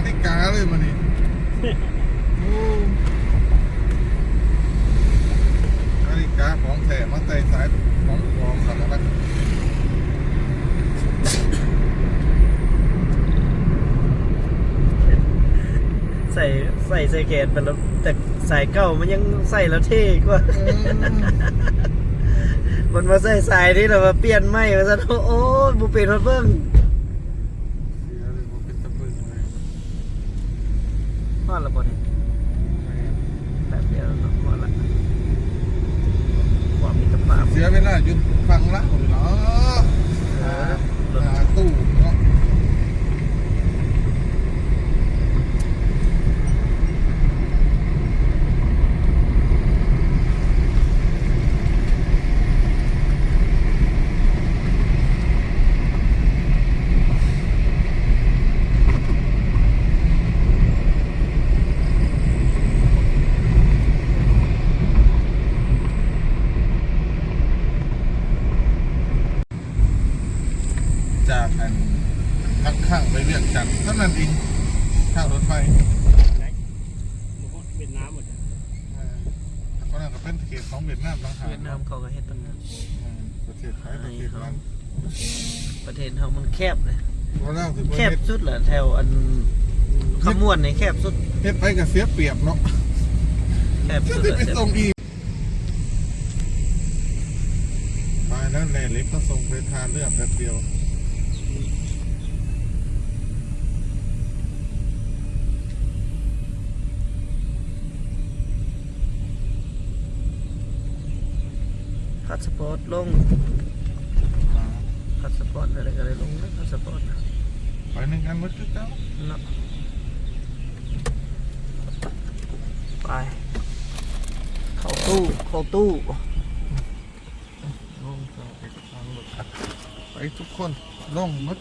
ฬิกาเลยมันนี่โอ้นาฬิกาของแท้มาใส่สายของปลอมกันแล้วใส่แกนไปแล้วแต่สายเก่ามันยังใส่แล้วเท่กว่ามันมาใส่สายนี่เรามาเปลี่ยนไม่มาซะโอ้ยบุเปลี่ยนมาเพิ่มเสียเลยมันเป็นตะเบิงเลย พอละบ่เนี่ยแบบเดียวเนาะพอละความมีตะปาบ เสียเวลาอยู่ฟังละผมเนาะหาตู้เนาะจากอันข้างๆไปเวียงจันทร์เท่านั้นเองข้างรถไฟเวียดนามหมดเลย ก็น่าจะเป็นเขตของเวียดนามต่างหาก เวียดนามเขาก็เฮ็ดตรงนั้น ประเทศไทยประเทศนั้น ประเทศเขามันแคบเลย เพราะเราถือว่า แคบสุดแหละแถวอันขมวนในแคบสุด เฮ็ดไปกับเสียเปรียบเนาะ แคบ จะ สุด ไปส่งอีกมาแล้วแหล่เล็กก็ส่งไปทานเลือกแบบเดียวพาสปอร์ตลงพาสปอร์ตอะไรก็ได้ลงนะพาสปอร์ต ไปหนึ่งกันหมดคือเจ้า เนาะไปเข้าตู้ลงก็ไปทางรถไปทุกคนลงหมด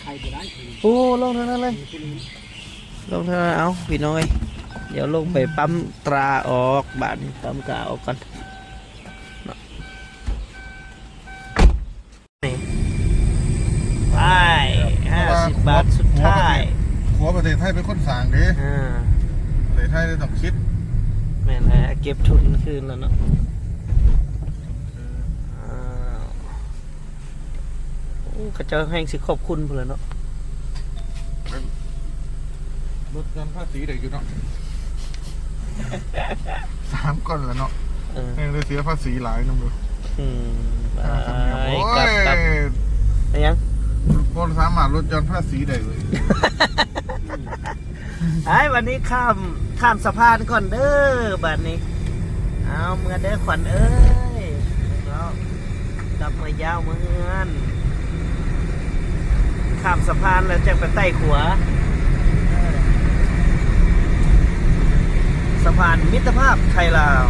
ใครจะได้ โอ้ลงเท่านั้นเลยลงเท่านั้นเอาพี่น้อยเดี๋ยวลงไปปั๊มตราออกบาทนี้ปั๊มตราออกก่อนไป50 บาทสุดท้าย หัวประเทศไทยเป็นคนสั่งเด้ประเทศไทยได้ต้องคิด แม่นแหละเก็บทุนคืนแล้วเนาะกระเจ้าแห่งสิขอบคุณเพื่อนเนาะ ลดเงินภาษีได้อยู่เนาะ3 ก้อนแล้วเนาะยังได้เสียภาษีหลายนึงเลยกลับอะไรยังก็สามารถลดหย่อนภาษีได้เลย ไอ้วันนี้ข้ามสะพานก่อนเด้อบัดนี้เอาเมื่อเด้อขวัญเอ้ยแล้วกลับมายาวเมือนข้ามสะพานแล้วจะไปใต้ขัวสะพานมิตรภาพไทยลาว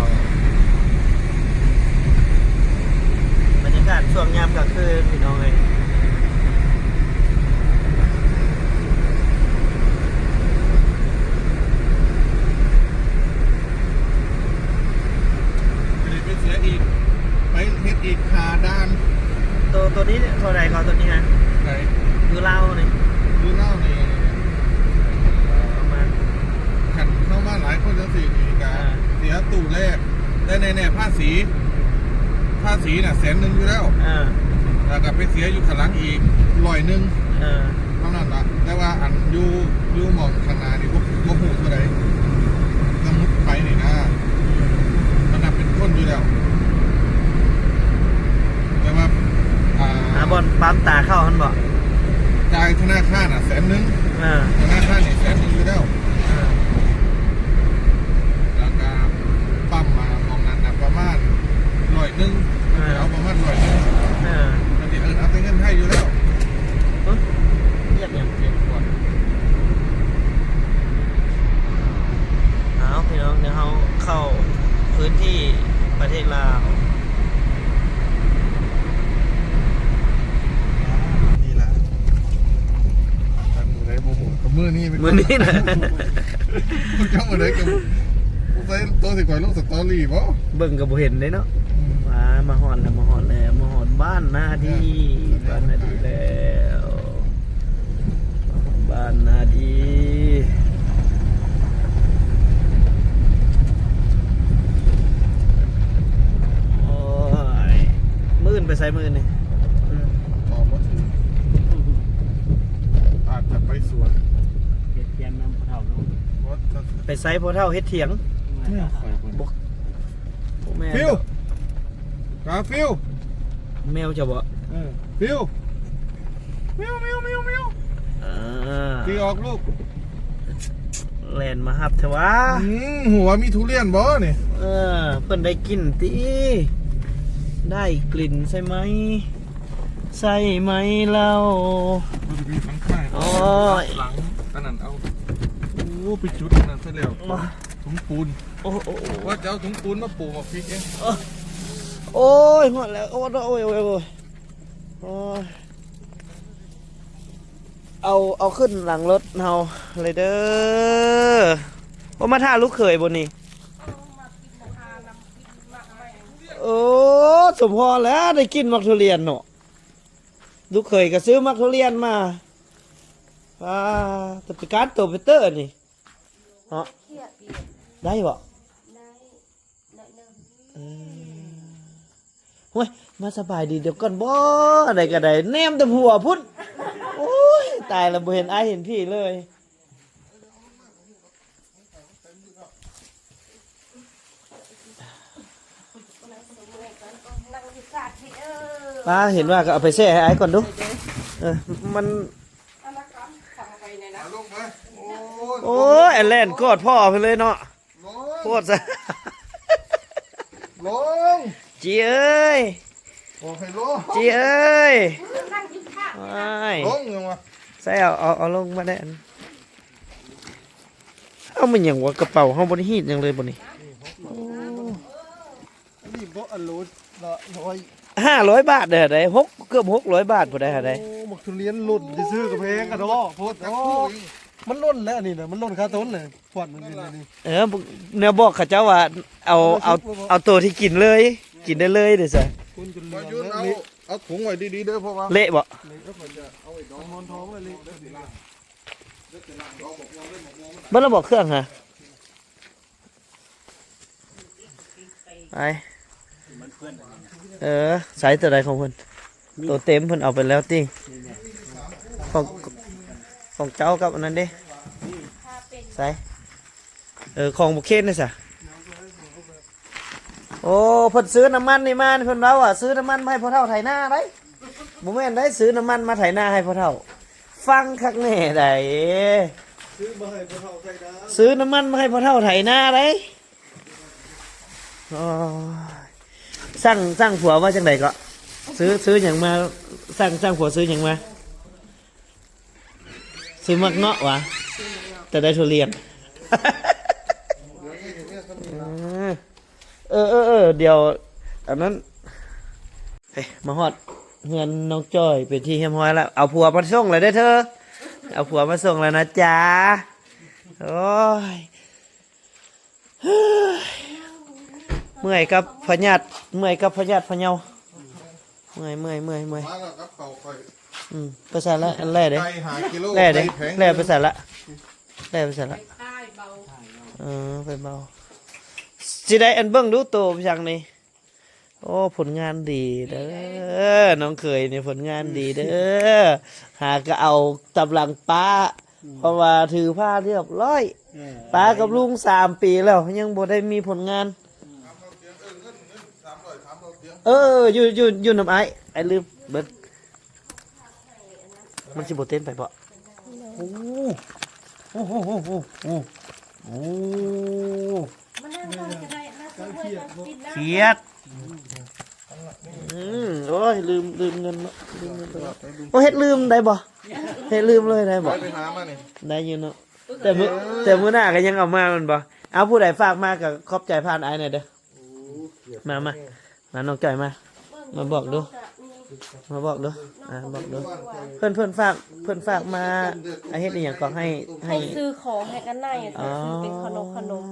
บรรยากาศช่วงยามกลางคืนพี่น้องเลยไปเสียอีกไปเฮ็ดอีกหาด้าน ตัวนี้เท่าไรเขาตัวนี้ฮะ ไหน อยู่เล่าเนี่ย ดูเล่านี่ ประมาณ ขันเข้ามาหลายคนจะสี่นี่กาเสียตู้แรกได้แน่ภาษีน่ะ100,000อยู่แล้วแล้วก็ไปเสียอยู่ข้างหลังอีก100เท่านั้นละแต่ว่าอันอยู่หมองข้างหน้านี่บ่ฮู้เท่าไหร่สมมุติไปนี่นะมันนับเป็นคนอยู่แล้วแต่ว่าบอลปั๊มตาเข้าหันบ่จ่ายธนาคารน่ะ100,000ธนาคารนี่100,000อยู่แล้วแล้วก็ปั๊มมามองนั้นน่ะประมาณ100เอาประมาณ100มันสิเอาแต่เงินให้อยู่แล้วเรียบอย่างเจ็บปวดเอาพี่น้องเดี๋ยวเขาเข้าพื้นที่ประเทศลาวนี่ละแต่มือไหนโมโหกับมือนี่มือนี้นะมึงจ้ามือไหนกับกูใส่ตัวสิก่อยลูกสตอรี่ป่ะเบิ่งกับเห็นเลยเนาะมาหอนแล้วมาหอนบ้านนาดีแล้วบ้านนาดี ไปไซพ่อเฒ่าเฮ็ดเถียง บ่ โอ้แม่ ฟิวกาฟิว แมวจะบ่ ฟิวมิว อ่า ตีออกลูก แล่นมาฮับเถอะวะ หัวมีทุเรียนบ่นี่ เพิ่นได้กลิ่นติได้กลิ่นใช่ไหมใช่ไหมเรา มันมีทั้งข้าง โอ้ย หลังอันนั้นเอาโอ้ไปจุดอันนั้นซะแล้วถุงปูน โอ้โอ้ ว่าจะเอาถุงปูนมาปลูกมาพริกเอง โอ้ยหมดแล้วโอ้ยโอ้ยโอ้ยโอ้ยโอ้ยเอาขึ้นหลังรถเฮาเลยเด้อว่ามาท่าลูกเขยบนนี่โอ้สมพรแล้วได้กินมักทุเรียนเนาะลูกเขยก็ซื้อมักทุเรียนมาแต่ไปการตัวไปเตอร์นี่เนาะได้บ่เฮ้ยมาสบายดีเดี๋ยวก่อนบ่อะไรก็ได้แนมแต่หัวพุ่นโอ้ยตายแล้วบ่เห็นอ้ายเห็นพี่เลยป้าเห็นว่าก็เอาไปแช่ให้อ้ายก่อนดูมัน ลงไป โอ้ยแล่นกอดพ่อไปเลยเนาะโคตรซะ ลง จีเอ้ย โอ้ให้ลง จีเอ้ยไม่ ลงยังวะ ใส่เอาลงมาได้เอามันอย่างว่ากระเป๋าเฮาบ่ได้ฮีดหยังเลยบ่นี่ นี่บ่อันรู้ละร้อย 500 บาทเด้อได้เกือบ600 บาทบ่ได้หาได้ โอ้หมกทุเรียนหล่นที่ซื้อกระเพงกันเนาะโพด แต่ โอ้ คู่เอง มันหล่นแล้วอันนี่นะมันหล่นคาต้นเลยฟอดมันนี่นี่ แนวบอกเขาเจ้าว่าเอาตัวที่กินเลย กินได้เลยเด้อซะ คุณจนเห มา ลื ยุ่ อน เอา นี่ เอาถุงไว้ดีๆเด้อเพราะว่า เละบ่ นี่ก็จะเอาไอ้ดอกมอนทองไว้เลย บ่ระบอกเครื่องฮะไปสายตัวใดของเพิ่นตัวเต็มเพิ่นเอาไปแล้วติของเจ้ากับอันนั้นเด้สายของบุเคนนี่ซะโอ้เพิ่นซื้อน้ำมันนี่มาเพิ่นเว้าอ่ะซื้อน้ำมันมาให้พ่อเฒ่าไถนาได้บ่แม่นได้ซื้อน้ำมันมาไถนาให้พ่อเฒ่าฟังคักแน่ได้ ซื้อมาให้พวกเขาใส่นะ ซื้อน้ำมันมาให้พ่อเฒ่าไถนาได้อ๋อสั่งผัวมาจังไดก็ซื้อหยังมาสั่งผัวซื้อหยังมาซื้อมักเงาะวะแต่ได้ทุเรียน เดี๋ยวอันนั้นเฮ้ยมาฮอดเงินน้องจ้อยเป็นที่เฮียมห้อยแล้วเอาผัวมาส่งเลยได้อเธอเอาผัวมาส่งแล้วนะจ๊ะโอ้ยเมื่อยกับพญาติพะเยาเมื่อย มาแล้วครับเขาคอย ไปใส่ละอันแรกเด้ ไก่หากิโล แร่เด้ แพง แร่ไปใส่ละไปเบาสิได้อันเบิ่งดูโตพี่ช่างนี่โอ้ผลงานดีเด้อน้องเคยนี่ผลงานดีเด้อหาก็เอาตำลังป้าเพราะว่าถือผ้าเรียบร้อยป้ากับลุง3 ปีแล้วยังบ่ได้มีผลงานอยู่น้ำไอ้ลืมเบิดมันสิบ่เต้นไปบ่โอ้เครียดโอ้ยลืมเงินไปแล้วโอ้เฮ็ดลืมได้บ่เฮ็ดลืมเลยได้บ่ ไปหามานี่ ได้อยู่เนาะแต่มื้อหน้าก็ยังเอามามันบ่เอาผู้ใดฝากมาก็ขอบใจผ่านไอ้หน่อยเด้อมาน้องจ่อยมาบอกดูบอกดูเพื่อนฝากมาไอ้เฮ็ดอีหยังก็ให้ ซื้อของให้กันหน่อยซื้อเป็นขนม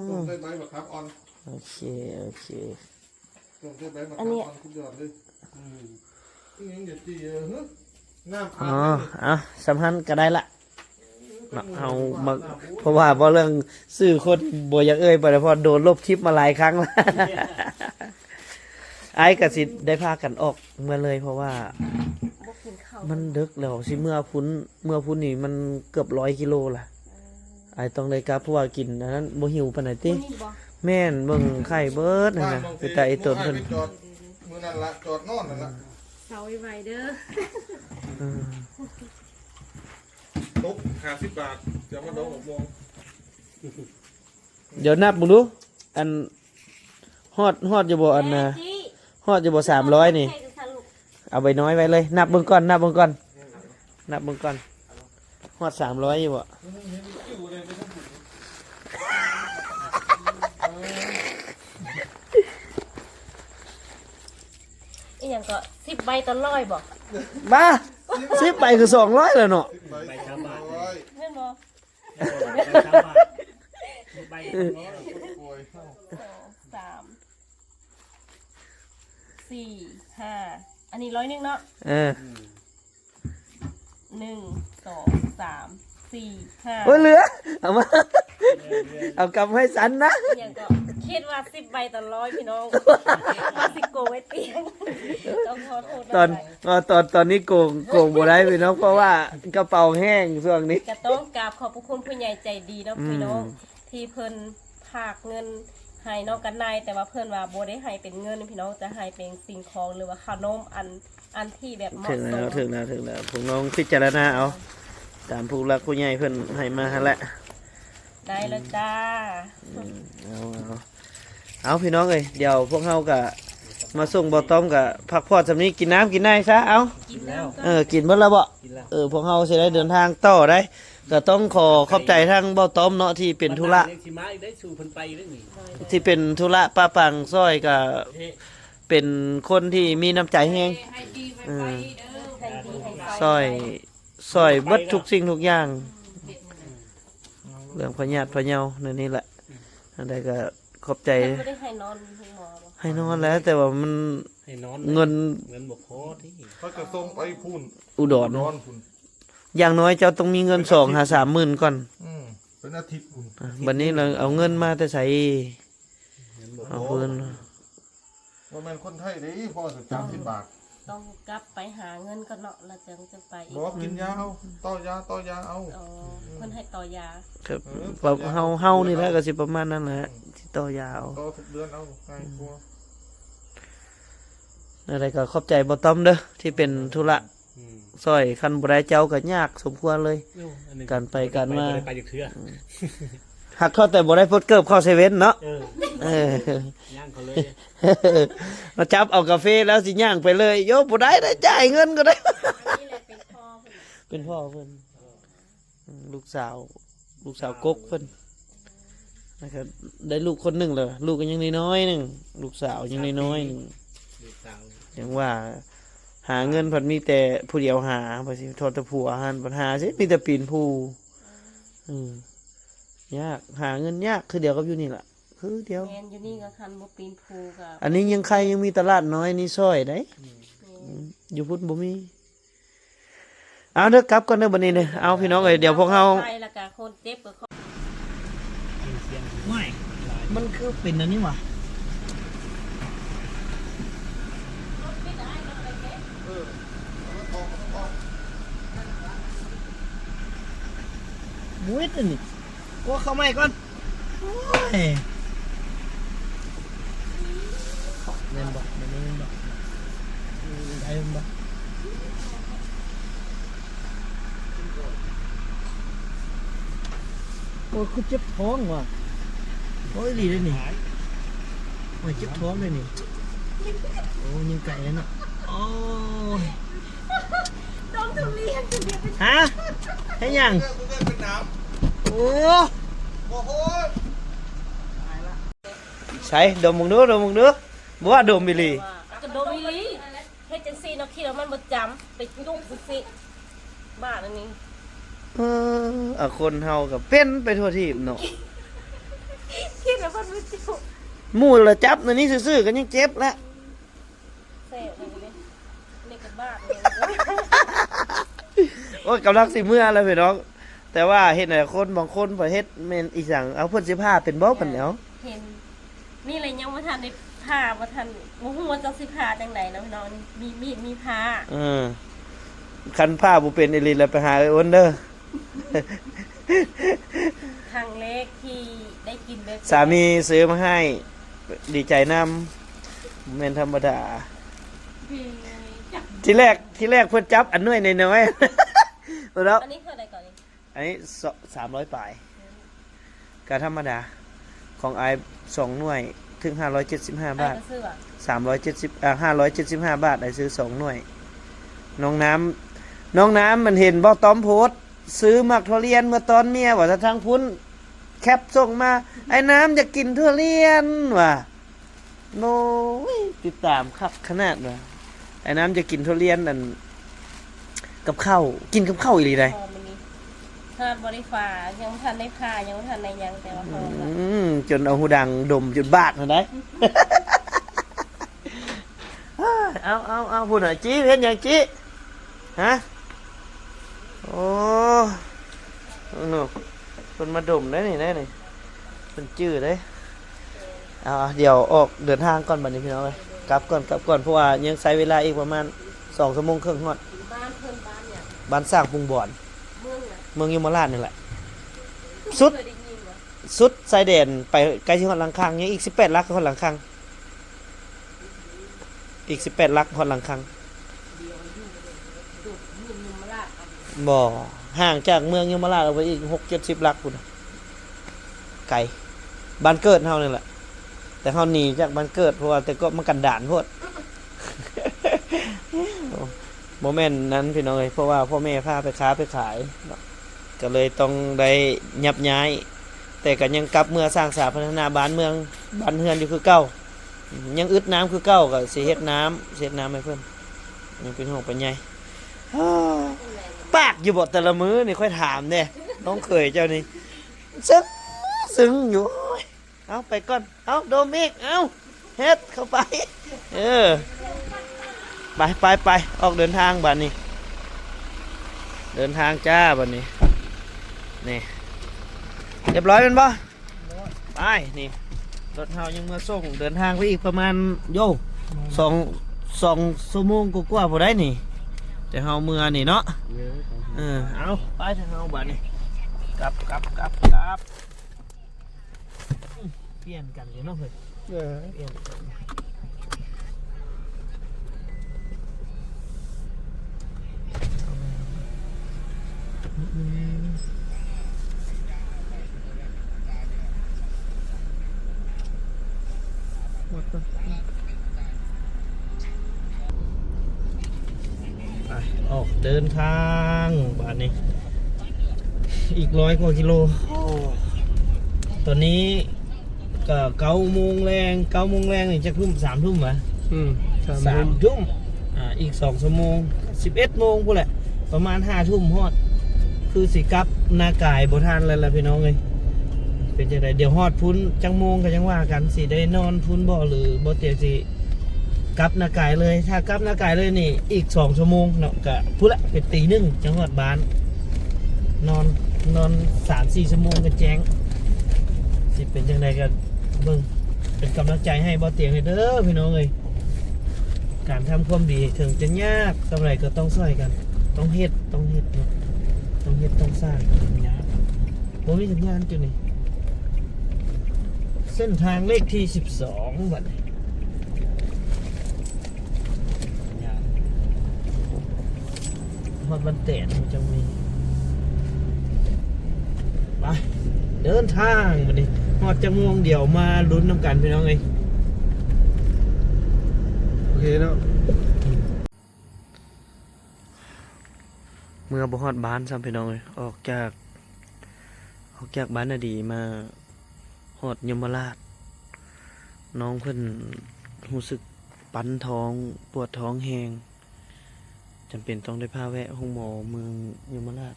ส่งได้ไหมบักครับออน โอเค ส่งได้ไหมบักครับออนคุณยอดเลยยังเด็ดจีน้ำ อ๋อเอาสำคัญก็ได้ละเอามาเพราะว่าเรื่องซื้อคนบ่อยากไปแต่พอโดนลบคลิปมาหลายครั้งแล้ว ไอ้กับสิได้พากันออกเมื่อเลยเพราะว่า บ่กินข้าว มันดึกแล้วสิเมื่อพุ้นนี่มันเกือบ100 กิโลล่ะ ไอ้ต้องได้กลับเพราะว่ากินอันนั้นบ่หิวปานใดติ นี่บ่ แม่นเบิ่งไข่เบิดนั่น บ้าน น่ะ บาง ไป ที แต่ไอ้ต้นเพิ่น ไปจอดมื้อนั้นละจอดนอนนั่นละ เสาไว้เด้อ อืม ตก50 บาทจะมาดอง6 โมง เดี๋ยวนับมึงดูอันฮอดอยู่บ่อันน่ะฮอดอยู่บ่300นี่เอาใบน้อยไว้เลยนับเบิ่งก่อนนับเบิ่งก่อนฮอด300อยู่บ่ อีหยังก็10 ใบต่อร้อยบ่ บ้า10ใบคือ200แล้วเนาะ ใบ300 แม่นบ่ ป่วย 2 3 4 5อันนี้100เนาะ เออ 1 2 3 4 โอ้ย 5 เหลือเอามาเอากลับให้สันนะ อีหยังก็คิดว่า10 ใบต่อร้อยพี่น้องว่าสิโกไว้เตียงต้องขอโทษ ตอนนี้โกงบ่ได้พี่น้องเพราะว่ากระเป๋าแห้งช่วงนี้ จะต้องกราบขอบพระคุณผู้ใหญ่ใจดีเนาะพี่น้องที่เพิ่นฝากเงินให้น้องกันนายแต่ว่าเพิ่นว่าบ่ได้ให้เป็นเงินพี่น้องจะให้เป็นสิ่งของหรือว่าขนมอันที่แบบเหมาะ ถึง ส แล้ว ม ถึงแล้วผมน้องพิจารณาเอาตามผู้รักผู้ใหญ่เพิ่นให้มาหั่นแหละ ได้แล้วจ้า เอาพี่น้องเอ้ยเดี๋ยวพวกเฮาก็มาส่งบ่ต้อมก็พักผ่อนสำนี้กินน้ำกินได้ซะเอา กินน้ำก็ กินเบิดแล้วบ่พวกเฮาสิได้เดินทางต่อได้ก็ต้องขอขอบใจทางบ่ต้อมเนาะที่เป็นธุระ สิมาอีกได้สู่เพิ่นไปเรื่องนี้ ที่เป็นธุระป้าปังซอยก็เป็นคนที่มีน้ำใจแฮง ให้ดีไว้เด้อให้ดีให้ไฟ ซอยเบิดทุกสิ่งทุกอย่างเรื่องพญาติพะเยานั่นนี่แหละอันใดก็ขอบใจ ไม่ได้ให้นอนให้หมอบ่ ให้นอนแล้ว แต่ว่ามัน ให้นอน เงิน บ่พอที่ เขาจะส่งไปพุ่น อุดร นอนพุ่น อย่างน้อยเจ้าต้องมีเงิน2-3 หมื่นก่อน เป็นอาทิตย์พุ่น บัดนี้เราเอาเงินมาแต่ใส่เอาเงิน บ่แม่นคนไทยเด้พ่อสิ30 บาท ต้องกลับไปหาเงินก่อนเนาะแล้วจะไปอีก บอกกินยาเอาต่อยาเอา อ๋อเพิ่นให้ต่อยา ครับเฮานี่แหละก็สิประมาณนั้นแหละที่ต่อยาว ต่อทุกเดือนเอาง่ายกว่า อะไรก็ขอบใจบ่ต้อมเด้อที่เป็นธุระซอยคันบ่ได้เจ้าก็ยากสมควรเลย การไปการมา ไปจากเทื่อ หักเข้าแต่บ่ได้พดเกิบเข้าเซเว่นเนาะ เอเออย่างเขาเลย มาจับเอากาแฟแล้วสิย่างไปเลยโยบ่ได้จ่ายเงินก็ได้ นี่แหละเป็นพ่อเพิ่น เป็นพ่อเพิ่นลูกสาวกกเพิ่นนะครับได้ลูกคนหนึ่งเลยลูกก็ยังน้อยๆหนึ่งลูกสาวยังน้อยๆหนึ่ง ลูกสาว อย่างว่า หาเงินผัดมีแต่ผู้เดียวหาไปสิทอดแตะผัวหันปัญหาสิมีแต่ปีนผู้ยากหาเงินยากคือเดียวกับอยู่นี่แหละคือเดียว แม่นอยู่นี่ก็คันบ่ปีนภูก็ อันนี้ยังใครยังมีตลาดน้อยนี่ซอยได้อยู่พุ่นบ่มีเอาเด้อกลับก่อนเด้อบัดนี้เด้อเอาพี่น้องเอ้ยเดี๋ยวพวกเฮา ไปแล้วก็คนเจ็บก็ ไม่มันคือเป็นอันนี้วะมุ้ยตัวนี้ว่าเข้าไม่ก่อนโอ้ยเล่นบอกเล่นบอกได้บอกโอ้ยคือเจ็บท้องว่ะโอ้ยดีเลยนี่โอ้ยเจ็บท้องเลยนี่โอ้ยยังไก่แล้วเนาะโอ้ย ต้องทุเรียนทุเรียน ฮะให้ยัง กูได้เป็นน้ โอ้ ำโอ้โห ใส่ดมมึงดูบ่ว่าดมบิลี ว่ากระโดดอีหลีเฮ็ดจังซี่เนาะคิดว่ามันบ่จำไปยุ่งซิบ้าอันนี้ คนเฮากับเป็นไปทั่วทีบเนาะ คิดว่ามันบ่จุ หมู่ละจับอันนี้ซื่อๆกันยังเจ็บแล้ว แซ่บเลยนี่ก็บ้าเลย โอ้ยกำลังสิเมื่อแล้วพี่น้อง แต่ว่าเฮ็ดให้คนบางคนประเฮ็ดแม่นอีสังเอาเพิ่นสิพาเป็นบ่ปานแหล้ว เห็นนี่เลยยังบ่ทันได้ผ่าบ่ทันบ่ฮู้ว่าจะสิผ่าจังไดนะพี่น้องมีมีดมีผ่า คันผ้าบ่เป็นอีหลีแล้วไปหาไอ้อ้นเด้อ ถ ครั้งแรกที่ได้กินแบบ สามีซื้อมาให้ดีใจนำเมนธรรมดา ที่แรกเพื่อนจับอันน้อยน้อยๆ แล้ว อันนี้คืออะไรก่อนนี่ อันนี้300ปลายการธรรมดาของไอ2หน่วยถึง575 บาท ก็ซื้ออ่ะ 575 บาทไอซื้อ2หน่วยน้องน้ำมันเห็นบ่ต้อมโพสต์ซื้อมักทุเรียนเมื่อตอนเมียว่าจะทางพุ้นแคปส่งมาไอ้น้ำจะกินทุเรียนว่ะโน้ยติดตามครับขนาดว่ะไอ้น้ำจะกินทุเรียนนั่นกับข้าวกินกับข้าวอีหลีได้ พอมันนี่ทานบริฟ้ายังทันได้ผ่ายังทันในยังแต่ว่าพอละ จนเอาหูดังดมจนบาดมาได้ เอาพูดหน่อยจี้เห็นอย่างจี้ฮะโอ้หนูคนมาดมได้นี่เป็นจื้อได้เดี๋ยวออกเดินทางก่อนบัดนี้พี่น้องเลยกลับก่อนเพราะว่ายังใช้เวลาอีกประมาณ2 ชั่วโมงครึ่งฮอด บ้านเพิ่นบ้านเนี่ย บ้านสร้างปรุงบ่อน เมืองน่ะ เมืองยมราชนี่แหละ สุด เคยได้ยินเหรอ สุดชายแดนไปใกล้ที่ฮอดหลังคางยังอีก18 ลักก็ฮอดหลังคางอีก18 ลักฮอดหลังคาง ดูดยืมมาลาดเอา บ่ห่างจากเมืองยมราชออกไปอีก6-70 ลักพุ่นน่ะไกลบ้านเกิดเฮานี่แหละแต่เฮาหนีจากบ้านเกิดเพราะว่าแต่ก็มันกันดานโพด บ่แม่นนั้นพี่น้องเอ้ยเพราะว่าพ่อแม่พาไปค้าไปขายเนาะก็เลยต้องได้ยับย้าย แต่ก็ยังกลับเมื่อสร้างสาพัฒนาบ้านเมืองบ้านเฮือนอยู่คือเก่ายังอึดน้ำคือเก่าก็สิเฮ็ดน้ำให้เพิ่นยังเป็นห่วงเป็นใยปากอยู่บ่แต่ละมื้อนี่ค่อยถามเด้น้องเคยเจ้านี่ซึ้งอยู่โอ้ยเอาไปก่อนเอาโดมิกเอาเฮ็ดเข้าไปไปออกเดินทางบัดนี้เดินทางจ้าบัดนี้นี่เรียบร้อยเป็นบ่ไปนี่รถเฮายังมาส่งเดินทางไปอีกประมาณ2 ชั่วโมงกว่าๆพอได้นี่แต่เฮาเมื่อนี่เนาะเอาไปทางเฮาบัดนี้กลับเปลี่ยนกันอยู่เนาะเพิ่นเปลี่ยนกันไปออกเดินทางบ้านนี้อีก100 กว่ากิโลตอนนี้ก็9 โมงแรงนี่จะทุ่ม3 ทุ่มวะ3 ทุ่มอีก2 ชั่วโมง11 โมงพูดแหละประมาณ5 ทุ่มฮอดคือสิกลับนากายบ่ทันแล้วล่ะพี่น้องเอ้ยเป็นจังไดเดี๋ยวฮอดพุ้นจังโมงก็ยังว่ากันสิได้นอนพุ้นบ่หรือบ่เตียวสิกลับนากายเลยถ้ากลับนากายเลยนี่อีก2 ชั่วโมงเนาะก็พูดละเป็นตี 1จังฮอดบ้านนอน 3-4 ชั่วโมงก็แจ้งสิเป็นจังไดกันเบิ่งเป็นกำลังใจให้บ่เตียงให้เด้อพี่น้องเอ้ยการทำความดีถึงจะยากสำไรก็ต้องช่วยกันต้องเฮ็ดเนาะต้องเฮ็ดต้องสร้างยากบ่มีสัญญาณจุดนี้เส้นทางเลขที่12บัดนี้ฮอดบันแตนจังมีไปเดินทางบัดนี้ฮอดจังม่วงเดี๋ยวมาลุ้นน้ำกันพี่น้องเอ้ย โอเคเนาะ เมื่อบ่ฮอดบ้านซ้ำพี่น้องเอ้ยออกจากบ้านน่ะดีมาฮอดยมราชน้องเพิ่นรู้สึกปั้นท้องปวดท้องแฮงจำเป็นต้องได้พาแวะห้องหมอเมืองยมราช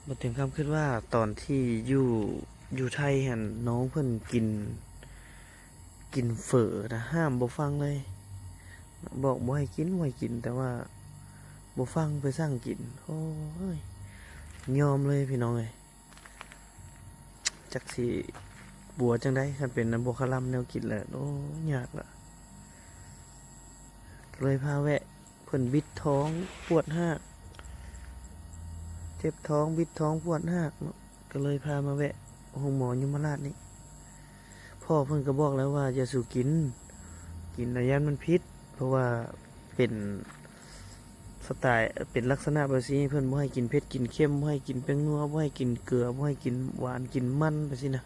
บ่เต็มคำคิดว่าตอนที่อยู่ไทยหั่นน้องเพิ่นกินเฝอนะห้ามบ่ฟังเลยบอกบ่ให้กินแต่ว่าบ่ฟังไปสั่งกินโอ้ยยอมเลยพี่น้องเอ้ยจักสิบัวจังได้คันเป็นน้ำบ่คลำแนวกินแหละโอ้ยากละเลยพาแวะเพิ่นบิดท้องปวดหากเจ็บท้องบิดท้องปวดหากเนาะ ก็เลยพามาแวะห้องหมอยมราชนี่พ่อเพิ่นก็บอกแล้วว่าอย่าสู่กินแล้วยันมันพิษเพราะว่าเป็นสไตล์เป็นลักษณะแบบนี้เพิ่นบ่ให้กินเผ็ดกินเค็มบ่ให้กินแป้งนัวบ่ให้กินเกลือบ่ให้กินหวานกินมันแบบนี้นะ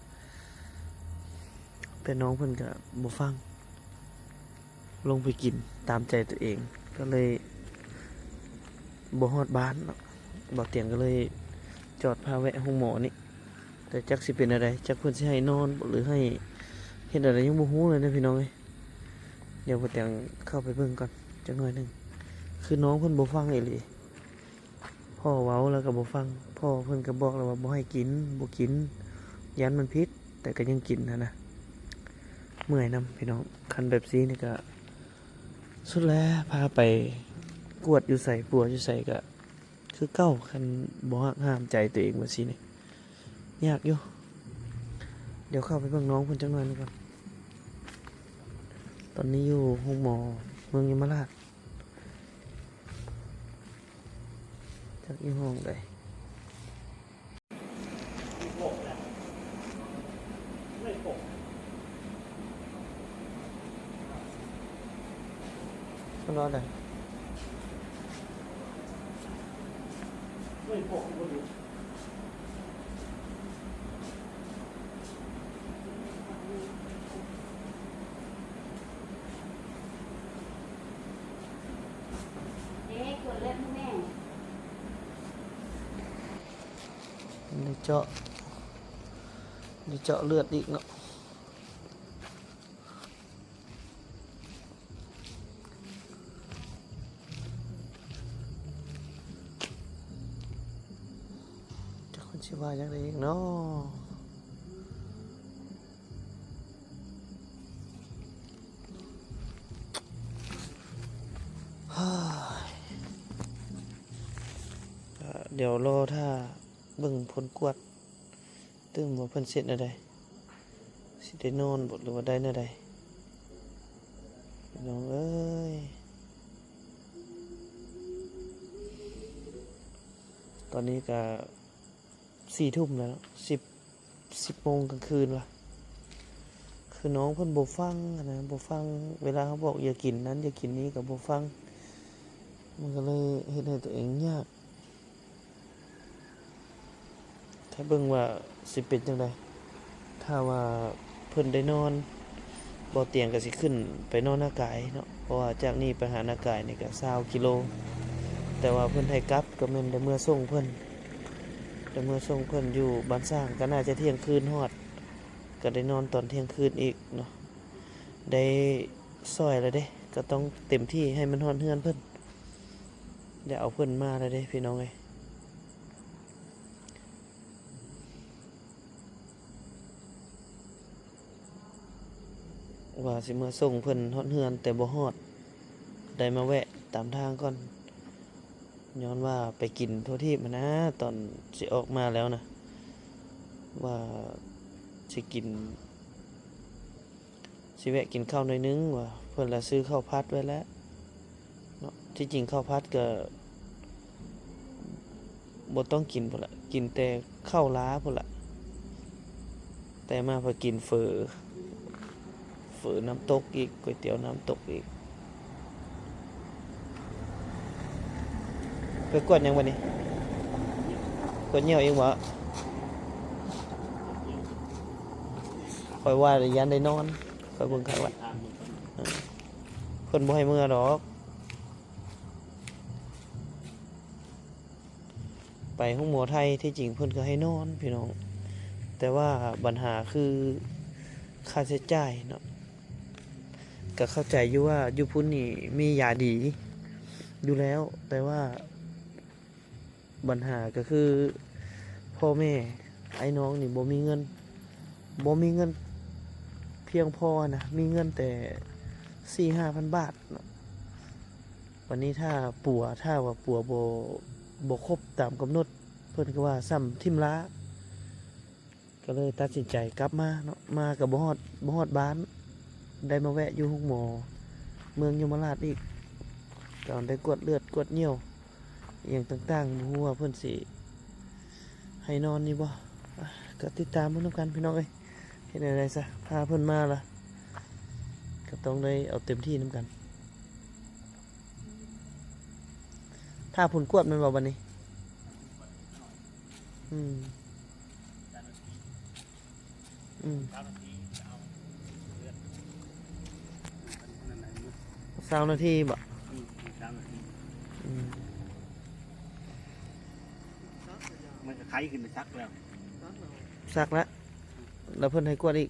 แต่น้องเพิ่นก็บ่ฟังลงไปกินตามใจตัวเองก็เลยบ่ฮอดบ้านเนาะบ่เตียงก็เลยจอดพาแวะห้องหมอนี่แต่จักสิเป็นอะไรจักเพิ่นสิให้นอนหรือให้เฮ็ดอะไรยังบ่ฮู้เลยนะพี่น้องเอ้ยเดี๋ยวบ่เตียงเข้าไปเบิ่งก่อนจักหน่อยหนึงคือน้องเพิ่นบ่ฟังอีหลีพ่อเว้าแล้วก็บ่ฟังพ่อเพิ่นก็บอกแล้วว่าบ่ให้กินบ่กินยันมันพิษแต่ก็ยังกินนะเมื่อยนํพี่น้องคันแบบนี้นี่ก็สุดแล้วพาไปกวดอยู่ใส่ปัวอยู่ใส่ก็คือเก้าคันบ่ฮักห้ามใจตัวเองว่าซี่นี่ยากอยู่เดี๋ยวเข้าไปเบิ่งน้องเพิ่นจักหน่อยนึงก่อนตอนนี้อยู่ห้องหมอเมืองยมราชจักอยู่ห้องใดเพิ่นรอได้นี่เจาะเลือดอีกเนาะจะคนชื่อว่าจังไดอีกเนาะเดี๋ยวรอถ้าเบิ่งผลกวดตื่นว่าเพิ่นเสร็จอะไรสิได้นอนบ่หรือว่าได้แนวใดพี่น้องเอ้ยตอนนี้ก็4 ทุ่มแล้ว10 โมงกลางคืนว่ะคือน้องเพิ่นบ่ฟังนะบ่ฟังเวลาเขาบอกอย่ากินนั้นอย่ากินนี้ก็บ่ฟังมันก็เลยเฮ็ดให้ตัวเองยากถ้าเบิ่งว่าสิเป็นจังไดถ้าว่าเพิ่นได้นอนบ่เตียงก็สิขึ้นไปนอนหน้ากายเนาะเพราะว่าจากนี้ไปหาหน้ากายนี่ก็20 กิโลแต่ว่าเพิ่นให้กลับก็แม่นได้เมื่อส่งเพิ่นอยู่บ้านสร้างก็น่าจะเที่ยงคืนฮอดก็ได้นอนตอนเที่ยงคืนอีกเนาะได้ซอยแล้วเด้ก็ต้องเต็มที่ให้มันฮอดเฮือนเพิ่นได้เอาเพิ่นมาแล้วเด้พี่น้องเอ้ยว่าสิมาส่งเพิ่นฮอดเฮือนแต่บ่ฮอดได้มาแวะตามทางก่อนย้อนว่าไปกินทั่วที่มานะตอนสิออกมาแล้วนะว่าสิแวะกินข้าวหน่อยนึงว่าเพิ่นละซื้อข้าวผัดไว้แล้วเนาะที่จริงข้าวผัดก็บ่ต้องกินพุ่นละกินแต่ข้าวล้าพุ่นละแต่มาพอกินเฝอน้ำตกอีกก๋วยเตี๋ยวน้ำตกอีกไปกวดยังวันนี้กวดเหี่ยวเองวะคอยว่าระยันได้นอนคอยเบิ่งข้างว่าคนบ่ให้เมื่อดอกไปห้องหมอไทยที่จริงเพิ่นก็ให้นอนพี่น้องแต่ว่าปัญหาคือค่าใช้จ่ายเนาะก็เข้าใจอยู่ว่าอยู่พุ่นนี่มียาดีอยู่แล้วแต่ว่าปัญหาก็คือพ่อแม่ไอ้น้องนี่บ่มีเงินเพียงพอนะมีเงินแต่ 4-5,000 บาทเนาะวันนี้ถ้าว่าปัวบ่ครบตามกำหนดเพิ่นก็ว่าซ้ำทิ่มล้าก็เลยตัดสินใจกลับมาเนาะมากับบ่ฮอดบ้านได้มาแวะอยู่ห้องหมอเมืองยมราชอีกตอนได้กวดเลือดกวดเหี่ยวอย่างต่างๆบ่ฮู้ว่าเพิ่นสิให้นอนนี่บ่ ก็ติดตามเพิ่นนำกันพี่น้องเอ้ยเฮ็ดอะไรซะพาเพิ่นมาล่ะก็ต้องได้เอาเต็มที่นำกันถ้าผลกวดมันบ่บัดนี้อืมอืม 20 นาทีบ่ 3 นาที อืม มันก็ไข้ขึ้นไปซักแล้ว ซักแล้วเพิ่นให้กวดอีก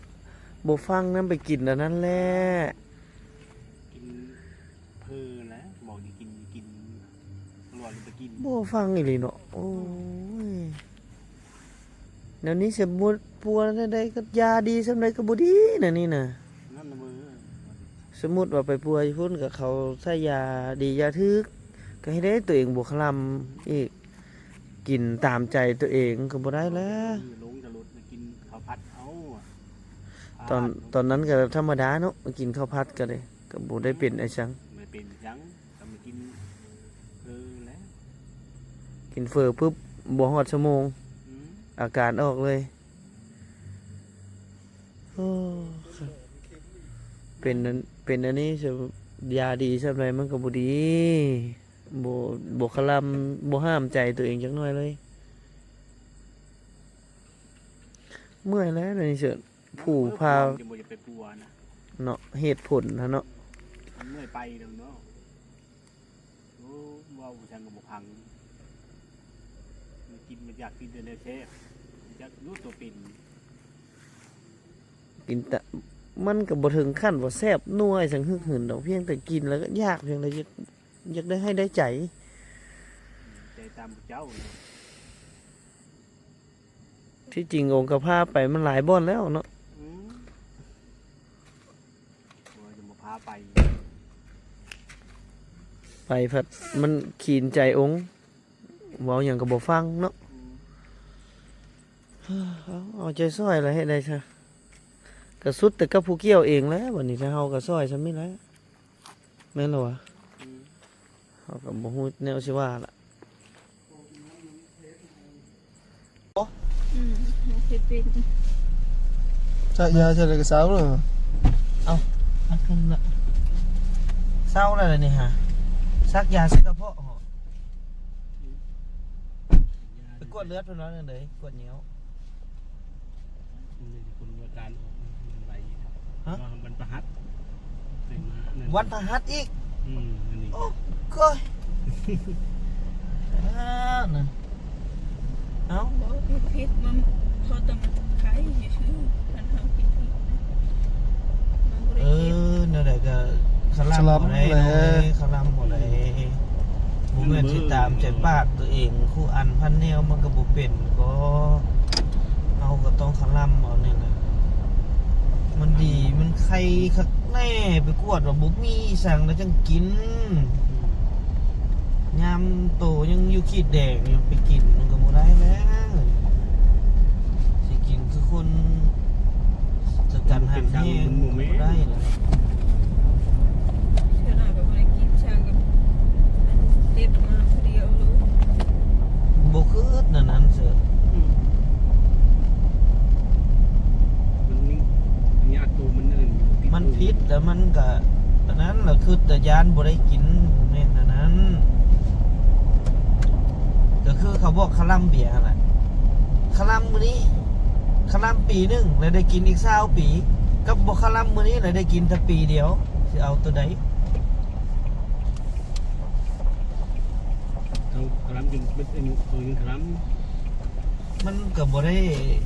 บ่ฟังนำไปกินอันนั้นแหละ กินเพอแล้วบอกอย่ากินรอหรือไปกิน บ่ฟังอีหลีเนาะโอ้ยเดี๋ยวนี้สมมุติปัวได้ก็ยาดีสำใดก็บ่ดีน่ะนี่น่ะ นั่นน่ะมือ สมมุติว่าไปปัวอยู่พุ่นก็เขาใช้ยาดียาทึกก็ให้ได้ตัวเองบ่คลำอีกกินตามใจตัวเองก็บ่ได้แล้ว ลงจะลดไปกินข้าวผัดเอาอะ ตอนนั้นก็ธรรมดาเนาะมากินข้าวผัดก็ได้ก็บ่ได้เป็นไอ้ชัง ไม่เป็นจังก็มากินแล้ว กินเฟอปุ๊บบ่ฮอดชั่วโมง อืม อาการออกเลยโอ้เป็นอันนี้จะยาดีสำหรับมันก็บ่ดีบ่คลำบ่ห้ามใจตัวเองจักหน่อยเลยเมื่อยแล้วเดี๋ยวนี่เสิร์ชผู้พา จะบ่จะไปปัวนะ เนาะเหตุผลนะเนาะ มันเมื่อยไปแล้วเนาะโอ้ว้าวฉันก็บ่พังมันกินมันอยากกินแต่เชฟอยากรู้ตัวเป็น กินแต่มันก็บ่ถึงขั้นว่าแซ่บนัวสังหึกหืนดอกเพียงแต่กินแล้วก็ยากเพียงแต่อยากได้ให้ได้ใจ ใจตามเจ้าเนาะ ที่จริงองค์กภาพไปมันหลายบ่อนแล้วเนาะ อืมว่าจะมาพาไป ไปพัดมันขีนใจองค์เว้าหยังก็บ่ฟังเนาะ อืม เอาใจซอยอะไรให้ได้ซะก็สุดแต่กับผู้เกี่ยวเองแล้วบัดนี้ถ้าเฮาก็ซอยซะไม่แล้วแม่นเหรอวะ อืม เฮาก็บ่ฮู้แนวสิว่าล่ะ จะยาจะอะไรก็สาวเลย อักขึ้นละเศร้าแล้วนี่ฮะซักยาใส่กระเพาะเหรอไปกวดเลือดเพิ่นว่าจังได๋กวดเหนียว มันเลยคนว่าการออกมันไหล ฮะ ว่ามันประหัดใส่มานั่น วันพฤหัสอีก นั่นนี่ โอ้ก้อยอ้าวนะเอ้า บอกพิษมันพอแต่มันขายอยู่ชื่อมันทำพิษนะมันบริ เอ เก็บ อนั่นแหละก็คลำหมดเลยคลำหมดเลยบ่แม่นสิตามใจปากตัวเองคู่อันพันแนวมันก็บ่เป็นก็เอาก็ต้องคลำเอานี่แหละมันดีมันใครคักแน่ไปกวดว่าบ่มีสั่งแล้วจังกินยามโตยังอยู่ขีดแดงอยู่ไปกินมันก็บ่ได้แล้วสิกินคือคนจะกันหันแห้งมันบ่ได้แล้ว เชื่อหน้าแบบบริกินช่างกับเด็ดมาคนเดียวรู้ บ่คือนั้นเสือ มันนี่ญาติตัวมันนั่นอยู่ มันพิษแล้วมันก็อันนั้นล่ะคือแต่ยานบ่ได้กินแม่นอันนั้นก็คือเขาบอกคาลัมเบียร์แหละคาลัมมื้อนี้คาลัมปีหนึงแล้วได้กินอีก20ปีกับบ่คาลัมมื้อนี้แล้วได้กินแต่ปีเดียวสิเอาตัวใด เขาคลำกินเป็นตัวยิงคล มันก็บ่ได้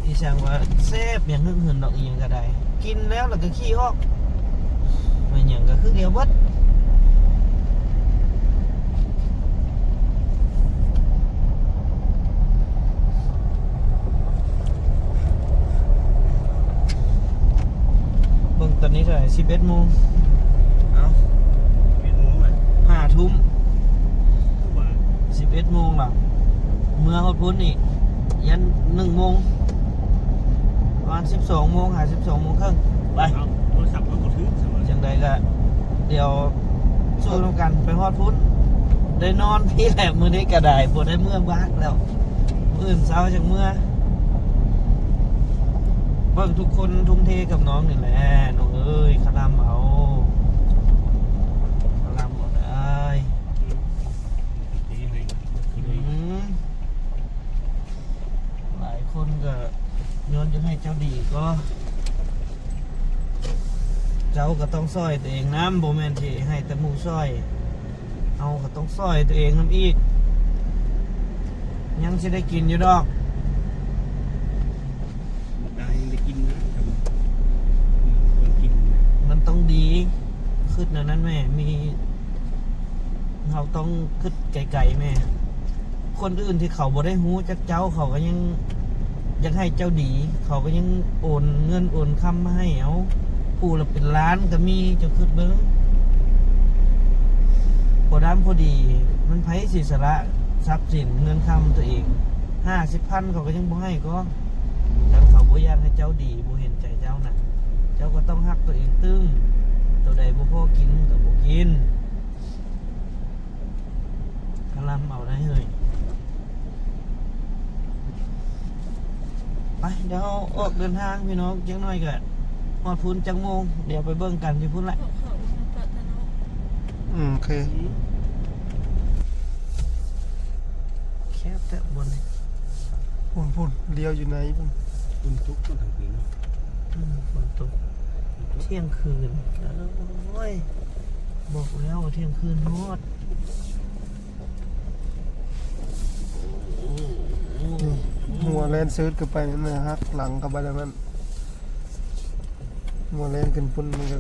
อีช่างว่าแซ่บหยังหึงหึนดอกอีหยังก็ได้กินแล้วก็ขี้ออกมันหยังก็คือเดียวเบิดเบิ่งตอนนี้เท่าไหร่11 โมงเอ้า ำเป็นหมูอ่ะ 5 ทุ่ม ว่า 11 โมงล่ะเมื่อฮอดพุ่นนี่ยัน1 โมงประมาณ12 โมงหา12 โมงครึ่งไป เอาโทรศัพท์เขาก็ถือสมัย จังใดก็เดี๋ยวสู้ร่วมกันไปฮอดพุ่นได้นอนพี่แหลมมื้อนี้ก็ได้บ่ได้เมื่อบ้านแล้วมื้ออื่นเช้าจังเมื่อ เบิ่งทุกคนทุ่มเทกับน้องนี่แหละน้องเอ้ยคลำเอาคลำเอาได้ ดีหนึ่ง หลายคนก็ย้อนจะให้เจ้าดีก็ เจ้าก็ต้องซอยตัวเองน้ำโบแมนที่ให้แต่หมูซอยเอาก็ต้องซอยตัวเองน้ำอีกยังจะได้กินอยู่ดอก ได้ได้กินนะครับคนกินนะ มันต้องดีขึ้นนั้นแม่มีเราต้องขึ้นไกลๆแม่ คนอื่นที่เขาบ่ได้หูจักเจ้าเขาก็ยังให้เจ้าดี เขาก็ยังโอนเงินโอนคำมาให้เอาผู้ละเป็นล้านก็มีจะขึ้นเบิ้งพอดำพอดี มันไผสิสละทรัพย์สินเงินคำตัวเอง50,000เขาก็ยังบ่ให้ก็แล้วเขาบ่อยากให้เจ้าดีบ่เห็นใจเจ้าน่ะ เจ้าก็ต้องฮักตัวเองตึ้งตัวใดบ่พอกินก็บ่กินกะลำเอาได้เฮ้ยไปเดี๋ยวออกเดินทางพี่น้องจังน้อยก็ฮอดพุ่นจังโมงเดี๋ยวไปเบิ่งกันที่พุ่นละ เขาปรารถนา โอเค แคบแต่บนนี่ พุ่นเลี้ยวอยู่ไหนพุ่น คุณทุกข์มันทั้งคืนเนาะ ฝนตกเที่ยงคืนโอ้ยบอกแล้วว่าเที่ยงคืนฮอด นี่หัวแลนเซิร์ชกันไปนั่นนะฮักหลังกับไปดังนั้นหัวแลนขึ้นพุ่นมันก็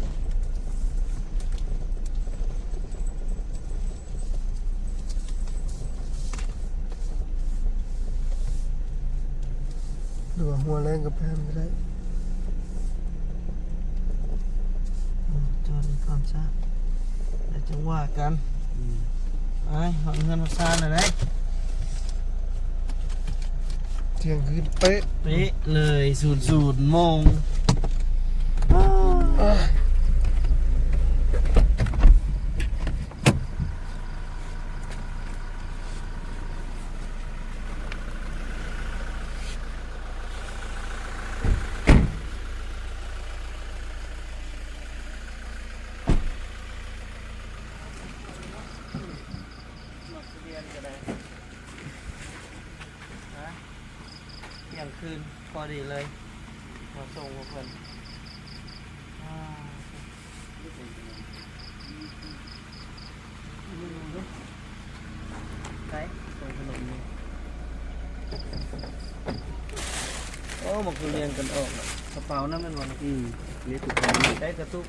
หรือว่าหัวแลนกับแพนก็ได้ จอดก่อนซะเดี๋ยวจังว่ากันไอ้หอนเงินมาซาหน่อยได้ เที่ยงคืนเป๊ะ เป๊ะเลย00 โมงเที่ยงคืนพอดีเลยมาส่งกับคนไปส่งขนมนี่โอ้มันคือเรียนกันออกกระเป๋านั่นมันวัน เลี้ยงตุกคน ได้กระตุก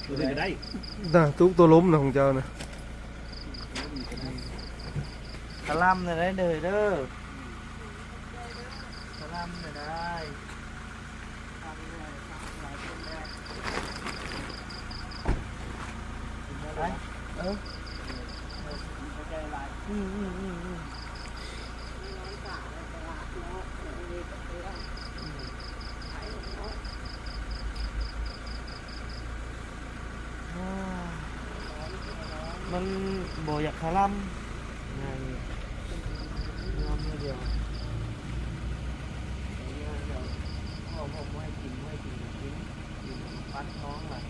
ตัวนี้ก็ได้ น่ะตุ๊กตัวล้มนะของเจ้านะ กระลำเนี่ยได้เลยเด้อกระลำเนี่ยได้ไปมันบ่อยากคาร่ำงานนี้ยอมเดียวผมไม่กินปั้นท้องแหละ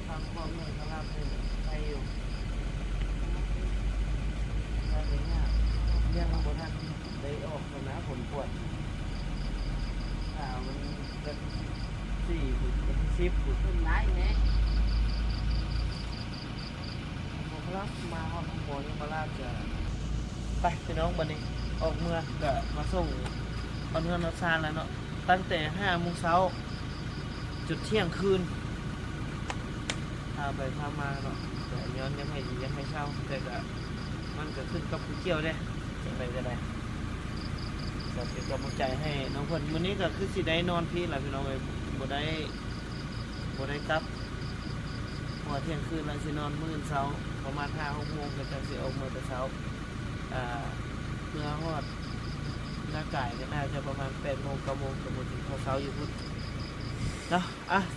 ทำความเหนื่อยคาร่ำเนี่ยไปอยู่อะไรเงี้ยเรื่องบนนั้นได้ออกมาผลปวดมันเป็น4 10ขึ้นได้ไหมมาห้องหมอนี่มาลาจะไปพี่น้องบันนี้ออกเมื่อก็มาส่งตอนเงินรับซานแล้วเนาะตั้งแต่5 โมงเช้าจุดเที่ยงคืนพาไปพามาเนาะแต่ย้อนยังให้เช่าแต่ก็มันก็ขึ้นกับผู้เกี่ยวได้ยังไงก็ได้ก็เป็นกำลังใจให้น้องคนวันนี้ก็คือสิได้นอนพี่แหละพี่น้องเลยบ่ได้กลับหัวเที่ยงคืนแล้วสินอนมื้อเช้าประมาณ5-6 โมงก็จะสิออกมาแต่เช้าเมื่อฮอดหน้ากายก็น่าจะประมาณ8 โมง 9 โมงก็หมดถึงเช้าอยู่พุ่นเนาะ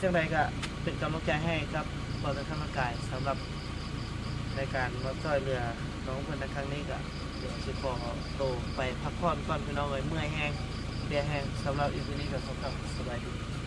จังไดก็เป็นกำลังใจให้ครับบริษัทร่างกายสำหรับในการมาช่วยเหลือน้องเพิ่นในครั้งนี้ก็เดี๋ยวสิขอโตไปพักผ่อนก่อนพี่น้องเอ้ยเมื่อยแฮง เบียร์แห้งสำหรับอีพีนี้ก็ขอกลับสบายดี